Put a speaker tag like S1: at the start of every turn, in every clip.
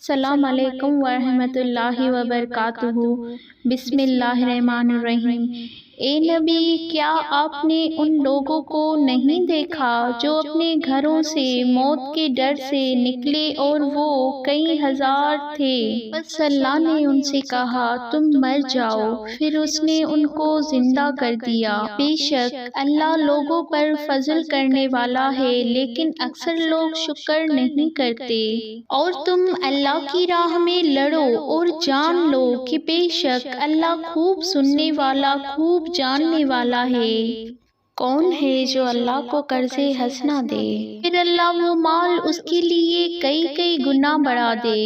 S1: السلام علیکم ورحمۃ اللہ وبرکاتہ۔ بسم اللہ الرحمن الرحیم۔ اے نبی، کیا آپ نے ان لوگوں کو نہیں دیکھا جو اپنے گھروں سے موت کے ڈر سے نکلے اور وہ کئی ہزار تھے؟ بس اللہ نے ان سے کہا تم مر جاؤ، پھر اس نے ان کو زندہ کر دیا۔ بے شک اللہ لوگوں پر فضل کرنے والا ہے، لیکن اکثر لوگ شکر نہیں کرتے۔ اور تم اللہ کی راہ میں لڑو اور جان لو کہ بے شک اللہ خوب سننے والا، خوب جاننے والا ہے۔ کون ہے جو اللہ کو قرض حسنہ دے، پھر اللہ وہ مال اس کے لیے کئی گنا بڑھا دے؟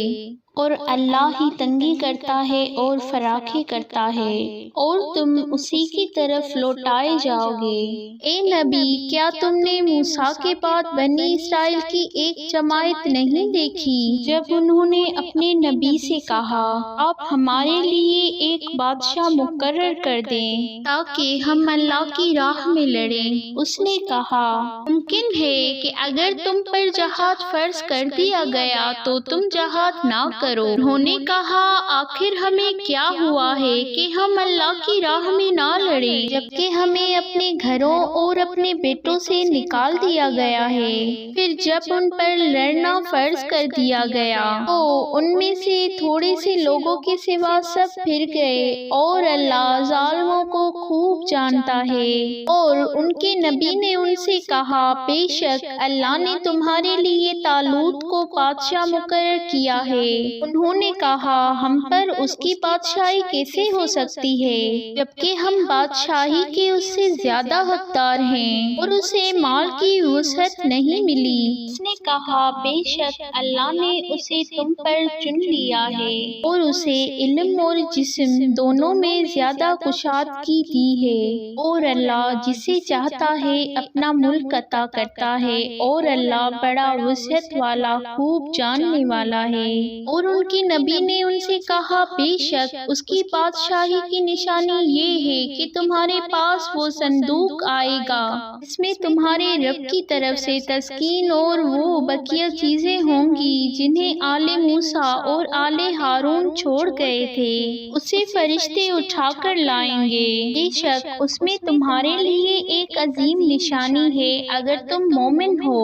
S1: اور اللہ ہی تنگی کرتا ہے اور فراخی کرتا ہے، اور تم اسی کی طرف لوٹائے جاؤ گے۔ اے نبی، کیا تم نے موسیٰ کے بعد بنی اسرائیل کی ایک جماعت نہیں دیکھی جب انہوں نے اپنے نبی سے کہا آپ ہمارے لیے ایک بادشاہ مقرر کر دیں تاکہ ہم اللہ کی راہ میں لڑیں؟ اس نے کہا ممکن ہے کہ اگر تم پر جہاد فرض کر دیا گیا تو تم جہاد نہ کرو۔ انہوں نے کہا آخر ہمیں کیا ہوا ہے کہ ہم اللہ کی راہ میں نہ لڑیں جبکہ ہمیں اپنے گھروں اور اپنے بیٹوں سے نکال دیا گیا ہے؟ پھر جب ان پر لڑنا فرض کر دیا گیا تو ان میں سے تھوڑے سے لوگوں کے سوا سب پھر گئے، اور اللہ ظالموں کو خوب جانتا ہے۔ اور ان کے نبی نے ان سے کہا بے شک اللہ نے تمہارے لیے طالوت کو بادشاہ مقرر کیا ہے۔ انہوں نے کہا ہم پر اس کی بادشاہی کیسے ہو سکتی ہے جبکہ ہم بادشاہی کے اس سے زیادہ حقدار ہیں، اور اسے مال کی وسعت نہیں ملی۔ اس نے کہا بے شک اللہ نے اسے تم پر چن لیا ہے اور اسے علم اور جسم دونوں میں زیادہ کشادگی دی ہے، اور اللہ جسے چاہتا ہے اپنا ملک عطا کرتا ہے، اور اللہ بڑا وسعت والا، خوب جاننے والا ہے۔ اور ان کے نبی نے ان سے کہا بے شک اس کی بادشاہی کی نشانی یہ ہے کہ تمہارے پاس وہ صندوق آئے گا جس میں تمہارے رب کی طرف سے تسکین اور وہ بقیہ چیزیں ہوں گی جنہیں آل موسیٰ اور آل ہارون چھوڑ گئے تھے، اسے فرشتے اٹھا کر لائیں گے۔ بے شک اس میں تمہارے لیے ایک عظیم نشانی ہے اگر تم مومن ہو۔